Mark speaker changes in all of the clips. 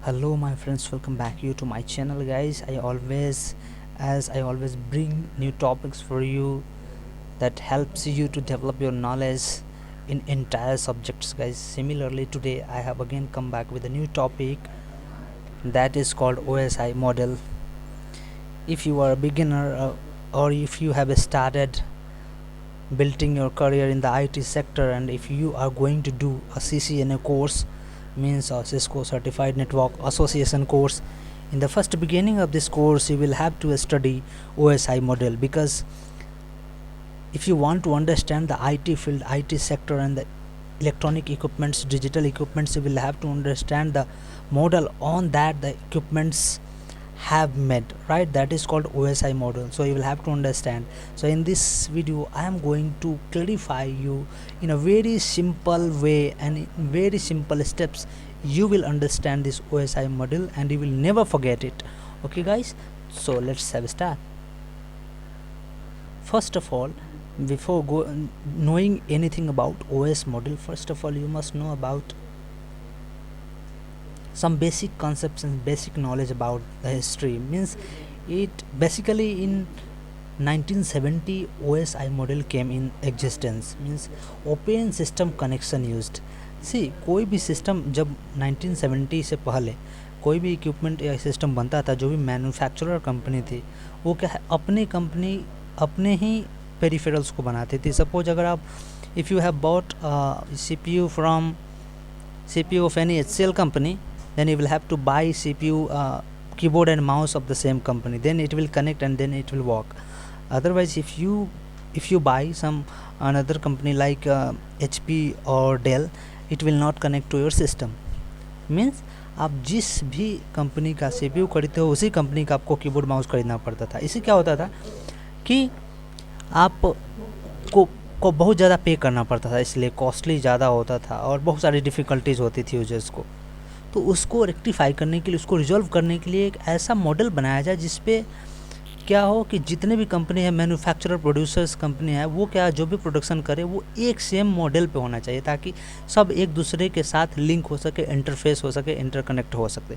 Speaker 1: Hello my friends, welcome back here to my channel guys. I always bring new topics for you that helps you to develop your knowledge in entire subjects guys. Similarly, today I have again come back with a new topic that is called OSI model. If you are a beginner or if you have started building your career in the IT sector, and if you are going to do a CCNA course, means a Cisco Certified Network Association course, in the first beginning of this course you will have to study OSI model, because if you want to understand the IT field, IT sector, and the electronic equipments, digital equipments, you will have to understand the model on that the equipments have made, right? That is called OSI model. So you will have to understand. So in this video I am going to clarify you in a very simple way and in very simple steps. You will understand this OSI model and you will never forget it. Okay guys, so let's have a start. First of all, before knowing anything about OS model, first of all you must know about some basic concepts and basic knowledge about the history. Means it basically in 1970 OSI model came in existence. Means open system connection used. सी कोई भी system जब 1970 से पहले कोई भी equipment या system बनता था, जो भी मैन्युफैक्चरर कंपनी थी वो क्या है, अपनी कंपनी अपने ही पेरिफेरल्स को बनाती थी. सपोज अगर आप if you have bought CPU from CPU of any HCL company, then you will have to buy CPU, keyboard and mouse of the same company, then it will connect and then it will work. Otherwise if you buy some another company like HP or Dell, it will not connect to your system. Means आप जिस भी company का CPU खरीदते हो उसी company का आपको keyboard mouse खरीदना पड़ता था. इससे क्या होता था कि आप को बहुत ज़्यादा पे करना पड़ता था, इसलिए कॉस्टली ज़्यादा होता था और बहुत सारी डिफ़िकल्टीज़ होती थी यूजर्स को. तो उसको रेक्टिफाई करने के लिए, उसको रिजॉल्व करने के लिए एक ऐसा मॉडल बनाया जाए जिस पे क्या हो कि जितने भी कंपनी है, मैन्युफैक्चरर प्रोड्यूसर्स कंपनी है, वो क्या जो भी प्रोडक्शन करे वो एक सेम मॉडल पे होना चाहिए, ताकि सब एक दूसरे के साथ लिंक हो सके, इंटरफेस हो सके, इंटरकनेक्ट हो सके,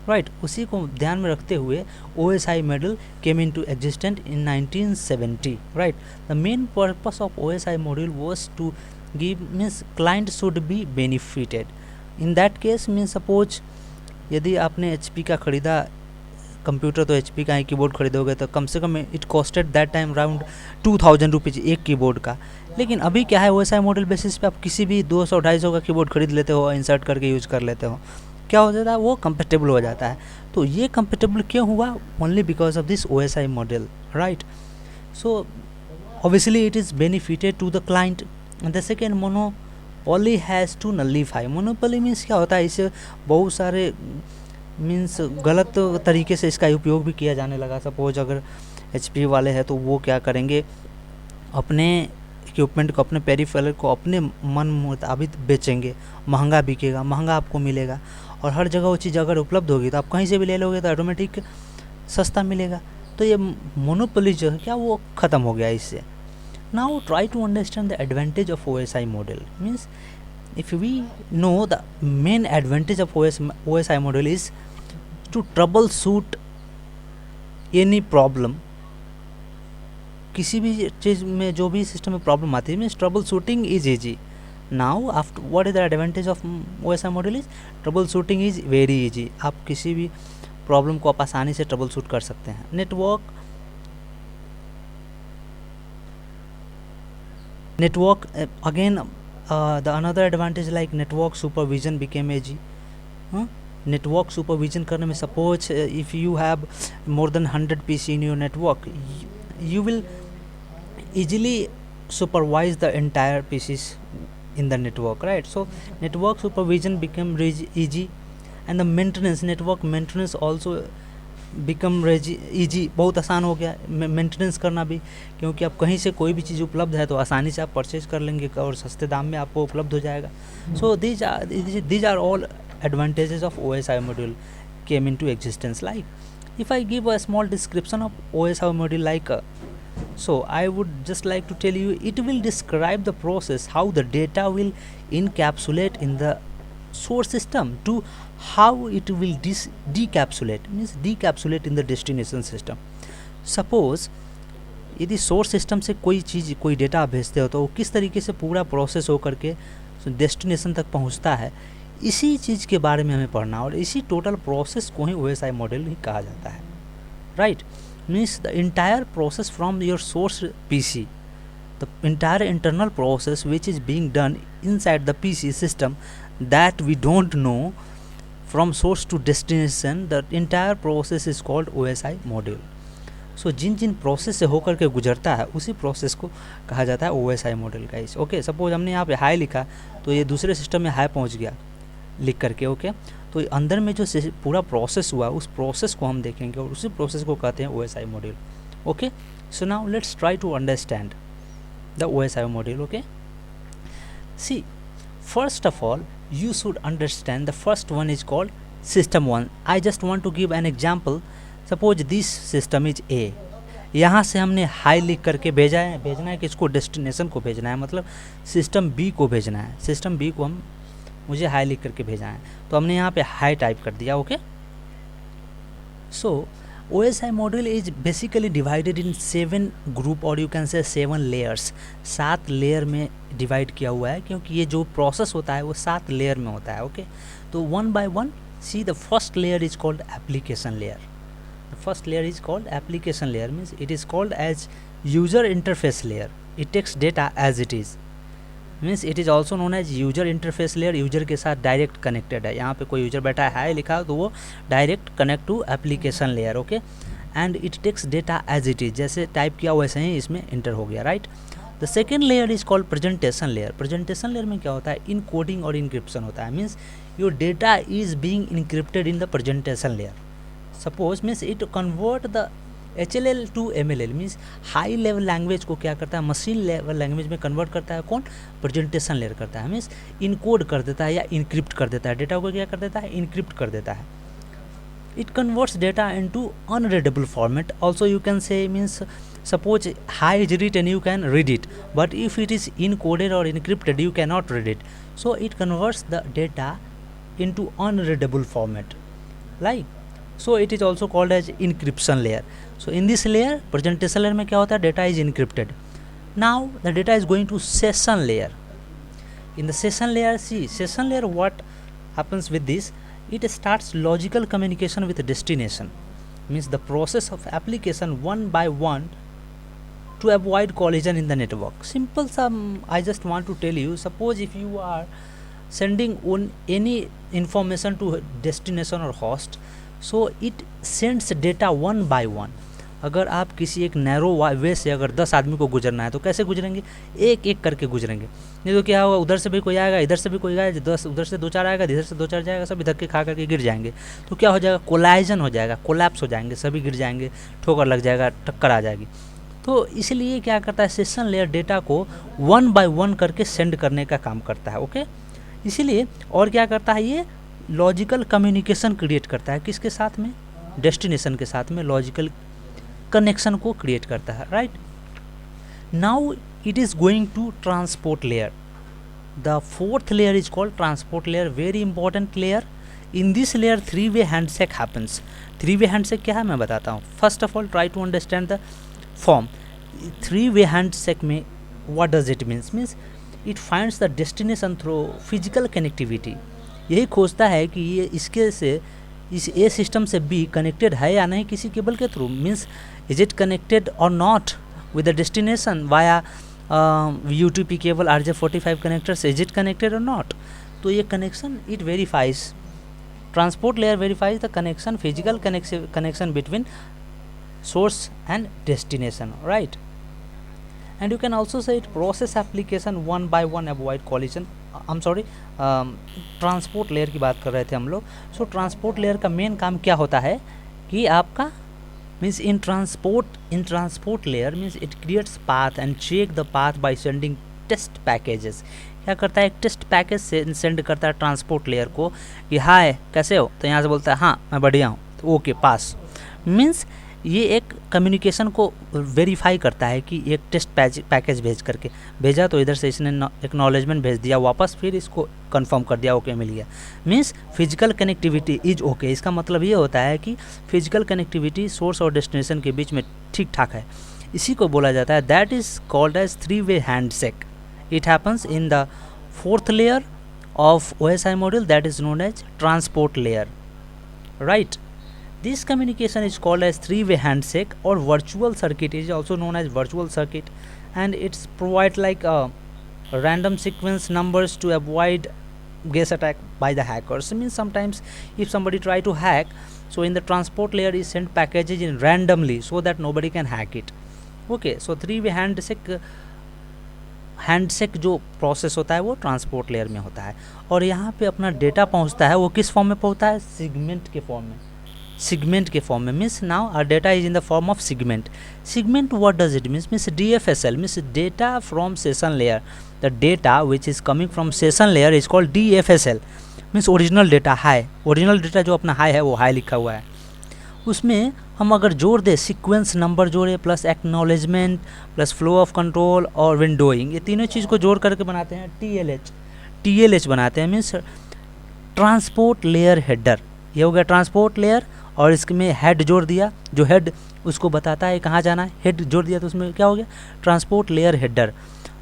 Speaker 1: राइट. उसी को ध्यान में रखते हुए OSI model came into existence in 1970, right. The main purpose of OSI module was to give, means client should be benefited. In that case means suppose यदि आपने HP का ख़रीदा कंप्यूटर, तो HP का ही कीबोर्ड खरीदोगे तो कम से कम it costed that time around 2000 rupees एक कीबोर्ड का. लेकिन अभी क्या है, OSI मॉडल बेसिस पे आप किसी भी 200-250 का कीबोर्ड खरीद लेते हो, इंसर्ट करके यूज़ कर लेते हो. क्या हो जाता है, वो कंपेटेबल हो जाता है. तो ये कंपेटेबल क्यों हुआ? Only because of this OSI model, right. So obviously it is benefited to the client. The second, monopoly has to nullify. Monopoly means क्या होता है, इसे बहुत सारे मीन्स गलत तरीके से इसका उपयोग भी किया जाने लगा. सपोज अगर HP वाले हैं तो वो क्या करेंगे, अपने इक्विपमेंट को, अपने पेरिफेरल को अपने मन मुताबिक बेचेंगे, महंगा बिकेगा, महंगा आपको मिलेगा. और हर जगह वो चीज़ अगर उपलब्ध होगी तो आप कहीं से भी ले लोगे तो ऑटोमेटिक सस्ता मिलेगा. तो ये मोनोपोली जो है क्या, वो ख़त्म हो गया इससे. Now try to understand the advantage of OSI model. Means if we know the main advantage of OSI model is to troubleshoot any problem. किसी भी चीज़ में, जो भी सिस्टम में प्रॉब्लम आती है, means trouble shooting is easy. Now after what is the advantage of OSI model is trouble shooting is very easy. आप किसी भी प्रॉब्लम को आप आसानी से ट्रबल शूट कर सकते हैं. Network again the another advantage like network supervision became easy. Network supervision करने में, suppose if you have more than 100 PC in your network, you will easily supervise the entire PCs in the network, right. So network supervision became easy, and the network maintenance also become easy. बहुत आसान हो गया maintenance करना भी, क्योंकि आप कहीं से कोई भी चीज़ उपलब्ध है तो आसानी से आप परचेज कर लेंगे और सस्ते दाम में आपको उपलब्ध हो जाएगा. सो these are all advantages of OSI module came into existence. Like if I give a small description of OSI module, like so I would just like to tell you, it will describe the process how the data will encapsulate in the source system to how it will decapsulate, means decapsulate in the destination system. Suppose यदि source system से कोई चीज़, कोई data आप भेजते हो तो वो किस तरीके से पूरा प्रोसेस हो करके डेस्टिनेशन तक पहुंचता है, इसी चीज़ के बारे में हमें पढ़ना, और इसी टोटल प्रोसेस को ही OSI मॉडल ही कहा जाता है, right. Means the entire process from your source PC, the entire internal process which is being done inside the PC system that we don't know from source to destination, the entire process is called OSI module. So Jin Jin process से होकर के गुजरता है उसी process को कहा जाता है OSI model guys. Okay, suppose हमने यहाँ पे हाई लिखा तो ये दूसरे सिस्टम में हाई पहुँच गया लिख करके. ओके, तो अंदर में जो पूरा प्रोसेस हुआ उस प्रोसेस को हम देखेंगे और उसी प्रोसेस को कहते हैं OSI module. Okay, so now let's try to understand the OSI module. Okay, see, first of all you should understand the first one is called system 1. I just want to give an example. Suppose this system is A. यहाँ से हमने high लिख करके भेजना है किसको, destination को भेजना है, मतलब सिस्टम B को भेजना है. सिस्टम B को मुझे हाई लिख करके भेजना है, तो हमने यहाँ पे हाई टाइप कर दिया. Okay, so OSI module is basically divided in 7 group or you can say 7 layers. 7 layer में डिवाइड किया हुआ है क्योंकि ये जो प्रोसेस होता है वो 7 लेयर में होता है. ओके, तो one by one see. The first layer is called application layer. The first layer is called application layer, means it is called as user interface layer. It takes data as it is, means it is also known as user interface layer. User के साथ direct connected है. यहाँ पे कोई user बैठा है, high लिखा तो वो direct connect to application layer. Okay, and it takes data as it is, जैसे टाइप किया वैसे ही इसमें इंटर हो गया, right. The second layer is called presentation layer. Presentation layer में क्या होता है, इनकोडिंग और इनक्रिप्शन होता है. Means your data is being encrypted in the presentation layer. Suppose means it convert the HLL to MLL, means high level language को क्या करता है, मशीन लेवल लैंग्वेज में कन्वर्ट करता है. कौन, प्रेजेंटेशन लेयर करता है. मीन्स इनकोड कर देता है या इनक्रिप्ट कर देता है, डेटा को क्या कर देता है, इनक्रिप्ट कर देता है. It converts data into unreadable format. Also you can say, means suppose hi is written, you can read it, but if it is encoded और encrypted you can not read it. So it converts the data into unreadable format, like. So it is also called as encryption layer. So in this layer, presentation layer में क्या होता है, data is encrypted. Now the data is going to session layer. In the session layer, see, session layer, what happens with this, it starts logical communication with destination. Means the process of application one by one to avoid collision in the network. Simple sum, I just want to tell you, suppose if you are sending on any information to destination or host, so it sends data one by one. अगर आप किसी एक narrow वे से अगर 10 आदमी को गुजरना है तो कैसे गुजरेंगे, एक एक करके गुजरेंगे. नहीं तो क्या होगा, उधर से भी कोई आएगा, इधर से भी कोई आएगा, 10 उधर से 2-4 आएगा, इधर से 2-4 जाएगा, सभी धक्के खा करके गिर जाएंगे. तो क्या हो जाएगा, कोलाइजन हो जाएगा, कोलैप्स हो जाएंगे, सभी गिर जाएंगे, ठोकर लग जाएगा, टक्कर आ जाएगी. तो इसलिए क्या करता है, सेशन लेयर डेटा को वन बाय वन करके सेंड करने का काम करता है. ओके, इसीलिए और क्या करता है, ये लॉजिकल कम्युनिकेशन क्रिएट करता है. किसके साथ में, डेस्टिनेशन के साथ में लॉजिकल कनेक्शन को क्रिएट करता है, right. Now it is going to transport layer. The fourth layer is called transport layer, very important layer. In this layer 3-way handshake happens. 3-way handshake क्या है मैं बताता हूँ. First of all try to understand the form. 3-way handshake में what does it means it finds the destination through physical connectivity. यही खोजता है कि ये इसके से इस ए सिस्टम से बी कनेक्टेड है या नहीं किसी केबल के through. Means is it connected और not with the destination via UTP cable RJ45 connectors, is it connected और नॉट. तो ये connection it verifies, transport layer verifies the connection, physical connection between source and destination, right. And you can also say it process application one by one avoid collision. I'm sorry, transport layer की बात कर रहे थे हम लोग. So transport layer का main काम क्या होता है कि आपका means in transport layer means it creates path and check the path by sending test packages. क्या करता है, एक टेस्ट पैकेज से सेंड करता है ट्रांसपोर्ट लेयर को कि हाय कैसे हो, तो यहाँ से बोलता है हाँ मैं बढ़िया हूँ, तो ओके पास. मीन्स ये एक कम्युनिकेशन को वेरीफाई करता है कि एक टेस्ट पैकेज भेज करके भेजा तो इधर से इसने एक्नॉलेजमेंट भेज दिया वापस, फिर इसको कंफर्म कर दिया ओके मिल गया। Means physical connectivity is okay. इसका मतलब ये होता है कि फिजिकल कनेक्टिविटी सोर्स और डेस्टिनेशन के बीच में ठीक ठाक है। इसी को बोला जाता है that is called as 3-way handshake. It happens in the 4th layer of OSI module, that is known as transport layer, right? This communication is called as 3-way handshake or virtual circuit, is also known as virtual circuit, and it's provide like a random sequence numbers to avoid guess attack by the hackers. It means sometimes if somebody try to hack, so in the transport layer is sent packages in randomly so that nobody can hack it. Okay, so 3-way handshake जो process होता है वो transport layer में होता है, और यहाँ पे अपना डेटा पहुँचता है वो किस फॉर्म में पहुँचता है, सेगमेंट के फॉर्म में। सेगमेंट के फॉर्म में means now our data is in the form of segment. Segment what does it mean DFSL means data from session layer. The data which is coming from session layer is called DFSL means original data हाई। Original data जो अपना high है वो high लिखा हुआ है। उसमें हम अगर जोड़ दें सीक्वेंस नंबर जोड़े plus acknowledgement plus flow of control और विंडोइंग, ये तीनों चीज़ को जोड़ करके बनाते हैं TLH बनाते हैं मीन्स ट्रांसपोर्ट लेयर हेडर। ये हो गया ट्रांसपोर्ट लेयर, और इसमें हेड जोड़ दिया, जो हेड उसको बताता है कहाँ जाना है, हेड जोड़ दिया तो उसमें क्या हो गया transport layer header.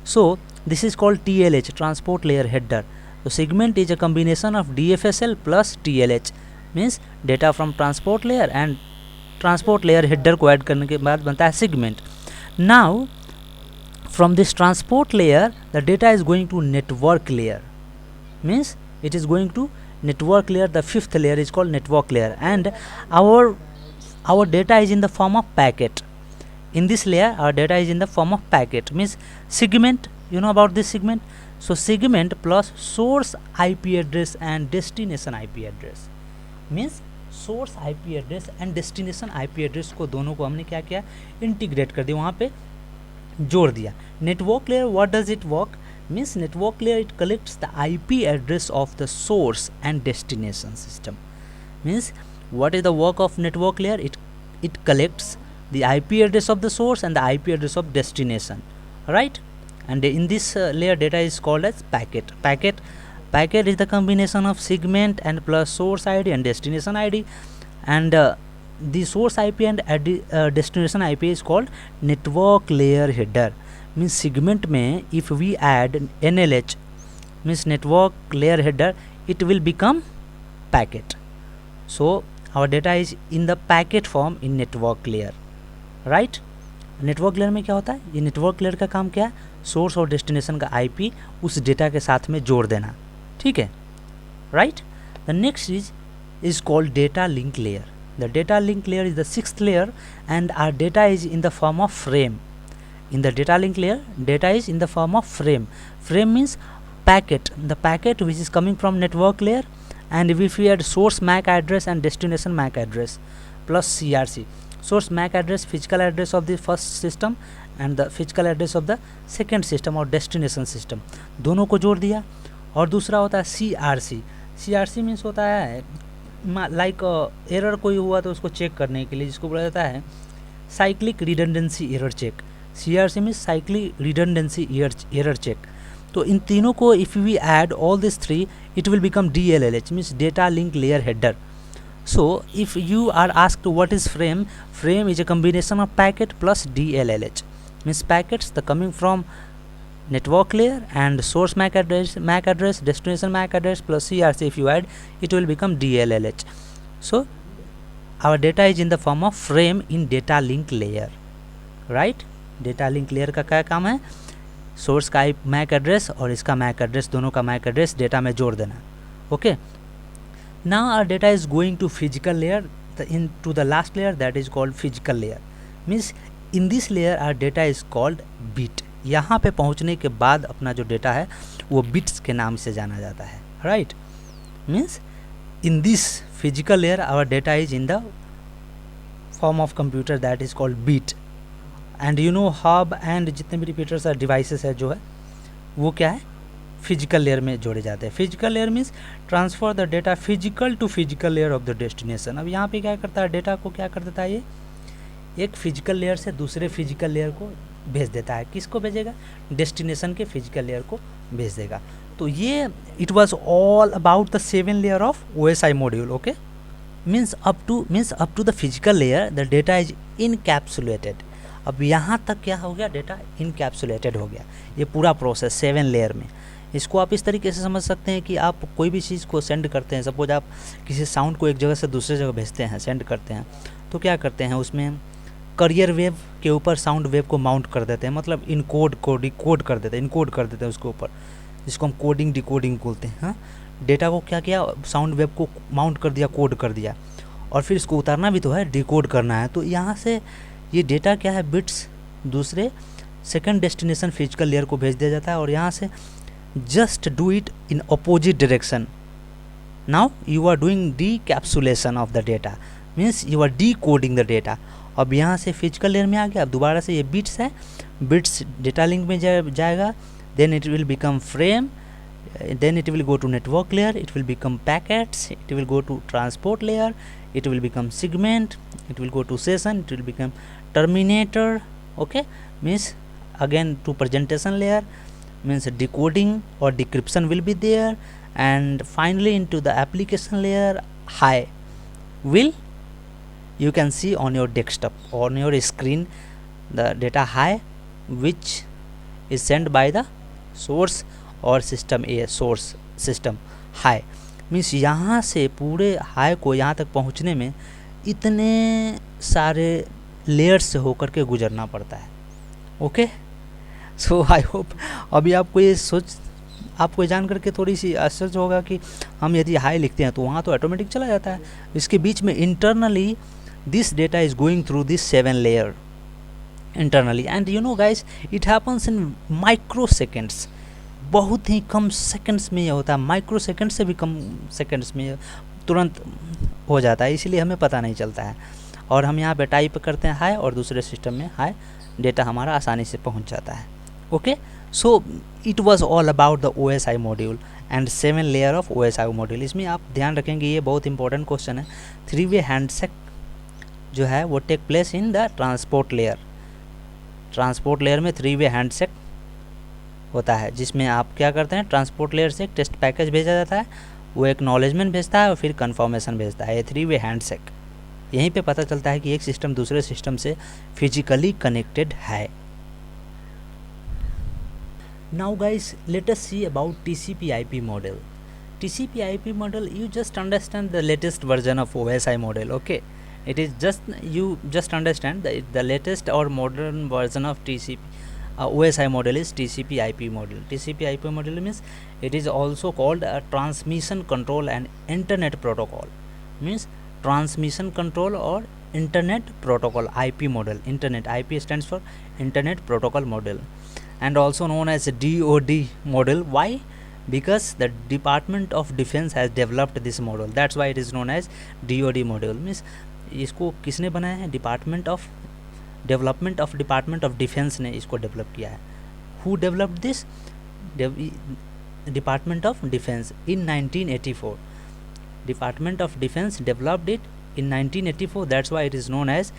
Speaker 1: So this is called TLH transport layer header. तो segment is a combination of DFSL plus TLH means data from transport layer and transport layer header को ऐड करने के बाद बनता है segment. Now from this transport layer the data is going to network layer means it is going to network layer. The 5th layer is called network layer, and our data is in the form of packet. In this layer our data is in the form of packet means segment. You know about this segment? So segment plus source IP address and destination IP address means source IP address and destination IP address को दोनों को हमने क्या किया, integrate कर दिया, वहाँ पे जोड़ दिया। network layer what does it work means network layer it collects the IP address of the source and destination system means what is the work of network layer, it collects the IP address of the source and the IP address of destination, right? And in this layer data is called as packet is the combination of segment and plus source ID and destination ID, and the source IP and destination IP is called network layer header means segment में if we add NLH means network layer header it will become packet. So our data is in the packet form in network layer, right? network layer में क्या होता है, ये network layer का काम क्या है, source और destination का IP उस डेटा के साथ में जोड़ देना, ठीक है, right? The next is called data link layer. The data link layer is the 6th layer and our data is in the form of frame. In the data link layer data is in the form of frame means packet, the packet which is coming from network layer, and if we add source MAC address and destination MAC address plus CRC, source MAC address physical address of the first system and the physical address of the second system और destination system, दोनों को जोड़ दिया। और दूसरा होता है CRC means होता है लाइक एरर कोई हुआ तो उसको चेक करने के लिए, जिसको बोला जाता है cyclic redundancy error check. CRC means cyclic redundancy error check. तो इन तीनों को if we add all these three it will become DLLH means data link layer header. So if you are asked what is frame is a combination of packet plus DLLH means packets the coming from network layer and source MAC address destination MAC address plus CRC if you add it will become DLLH. So our data is in the form of frame in data link layer, right? Data link layer का क्या काम है, source का Mac address और इसका Mac address दोनों का Mac address data में जोड़ देना। Okay, now our data is going to physical layer into the last layer that is called physical layer means in this layer our data is called bit. यहाँ पे पहुँचने के बाद अपना जो डेटा है वो बिट्स के नाम से जाना जाता है, right? Means in this physical layer our data is in the form of computer that is called bit, and you know hub and जितने भी रिपीटर्स और डिवाइसेस है जो है वो क्या है, फिजिकल लेयर में जोड़े जाते हैं। Physical layer means transfer the data physical to physical layer of the destination. अब यहाँ पे क्या करता है, डेटा को क्या कर देता है, एक फिजिकल लेयर से दूसरे फिजिकल लेयर को भेज देता है। किसको भेजेगा? डेस्टिनेशन के फिजिकल लेयर को भेज देगा। तो ये it was all about the 7 layer of OSI module. Okay, means up to the physical layer the data is encapsulated. अब यहाँ तक क्या हो गया? डेटा इनकैप्सुलेटेड हो गया। ये पूरा प्रोसेस 7 लेयर में। इसको आप इस तरीके से समझ सकते हैं कि आप कोई भी चीज़ को सेंड करते हैं, सपोज आप किसी साउंड को एक जगह से दूसरे जगह भेजते हैं, सेंड करते हैं, तो क्या करते हैं उसमें करियर वेव के ऊपर साउंड वेव को माउंट कर देते हैं, मतलब इनकोड कर देते हैं उसके ऊपर, जिसको हम कोडिंग डिकोडिंग बोलते हैं। हाँ, डेटा को क्या किया? साउंड वेव को माउंट कर दिया, कोड कर दिया, और फिर इसको उतारना भी तो है, डिकोड करना है। तो यहाँ से ये डेटा क्या है? बिट्स दूसरे सेकंड डेस्टिनेशन फिजिकल लेयर को भेज दिया जाता है, और यहाँ से just do it in opposite direction. Now you are doing decapsulation of the data, means you are decoding the data. अब यहाँ से फिजिकल लेयर में आ गया। अब दोबारा से ये बिट्स है, बिट्स डेटा लिंक में जाएगा, then it will become frame, then it will go to network layer, it will become packets, it will go to transport layer, it will become segment, it will go to session, it will become terminator. Okay, means again to presentation layer, means decoding or decryption will be there, and finally into the application layer high will you can see on your desktop, on your screen, the data high which is sent by the source और system ए, source system high. Means यहाँ से पूरे high को यहाँ तक पहुँचने में इतने सारे लेयर्स से होकर के गुजरना पड़ता है। ओके, सो आई होप अभी आपको ये आपको जान करके थोड़ी सी आश्चर्य होगा कि हम यदि हाई लिखते हैं तो वहाँ तो ऑटोमेटिक चला जाता है। इसके बीच में internally this data is going through this 7 layer internally, and you no guys it happens in micro seconds. बहुत ही कम सेकंड्स में ये होता है, माइक्रो सेकंड से भी कम सेकंड्स में तुरंत हो जाता है, इसीलिए हमें पता नहीं चलता है। और हम यहाँ पे टाइप करते हैं हाई और दूसरे सिस्टम में हाई, डेटा हमारा आसानी से पहुँच जाता है। Okay, so it was all about the OSI module and 7 layer of OSI module. इसमें आप ध्यान रखेंगे, ये बहुत इंपॉर्टेंट क्वेश्चन है। 3 वे हैंडशेक जो है वो take place in the transport layer. Transport layer में 3 वे हैंडशेक होता है, जिसमें आप क्या करते हैं? ट्रांसपोर्ट लेयर से एक टेस्ट पैकेज भेजा जाता है, वो एक्नॉलेजमेंट भेजता है और फिर कन्फर्मेशन भेजता है। ये 3 वे हैंडशेक, यहीं पे पता चलता है कि एक सिस्टम दूसरे सिस्टम से फिजिकली कनेक्टेड है। Now guys let us see about TCP/IP model. TCP/IP model, you just understand the latest version of OSI model. Okay, it is just understand the latest or modern version of OSI model is TCP/IP model. TCP/IP model means it is also called a transmission control and internet protocol. Means transmission control or internet protocol IP model. Internet IP stands for internet protocol model, and also known as DoD model. Why? Because the Department of Defense has developed this model. That's why it is known as DoD model. Means इसको किसने बनाया है? Department of defence ने इसको develop किया है। Who developed this? Department of defence in 1984। Department of defence developed it in 1984. That's why it is known as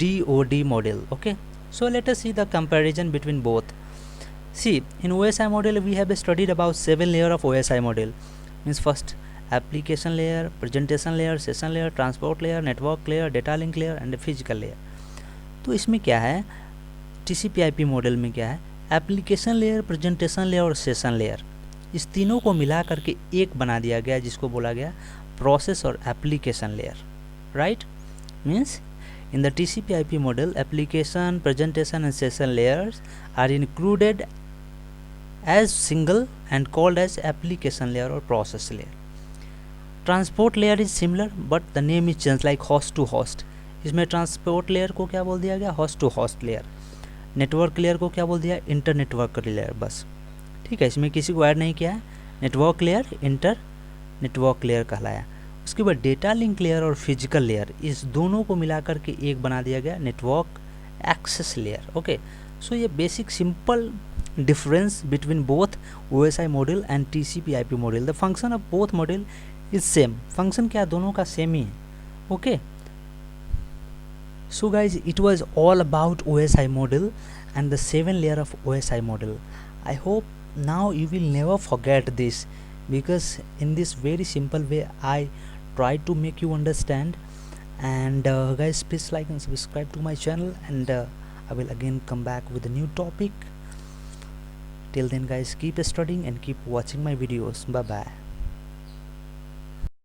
Speaker 1: DoD model. Okay, so let us see the comparison between both. See, in OSI model we have studied about 7 layer of OSI model. Means first application layer, presentation layer, session layer, transport layer, network layer, data link layer and physical layer. तो इसमें क्या है? TCP/IP model में क्या है? Application layer, presentation layer और session layer, इस तीनों को मिला करके एक बना दिया गया, जिसको बोला गया प्रोसेस और application layer. Right, means in the TCP/IP model, application, presentation and session layers are included as single and called as application layer or process layer. Transport layer is similar but the name is changed, like host to host. इसमें transport layer को क्या बोल दिया गया? Host to host layer. Network layer को क्या बोल दिया? Inter network layer. बस ठीक है, इसमें किसी को ऐड नहीं किया है। Network layer inter network layer कहलाया। उसके बाद डेटा लिंक लेयर और फिजिकल लेयर, इस दोनों को मिला करके एक बना दिया गया नेटवर्क एक्सेस लेयर। ओके, सो ये basic simple difference between both OSI model and TCP/IP model. The function of both model is same. Function क्या? दोनों का सेम ही है। Okay, So guys, it was all about OSI model and the 7 layer of OSI model. I hope now you will never forget this, because in this very simple way I try to make you understand. And guys, please like and subscribe to my channel, and I will again come back with a new topic. Till then guys, keep studying and keep watching my videos. Bye bye.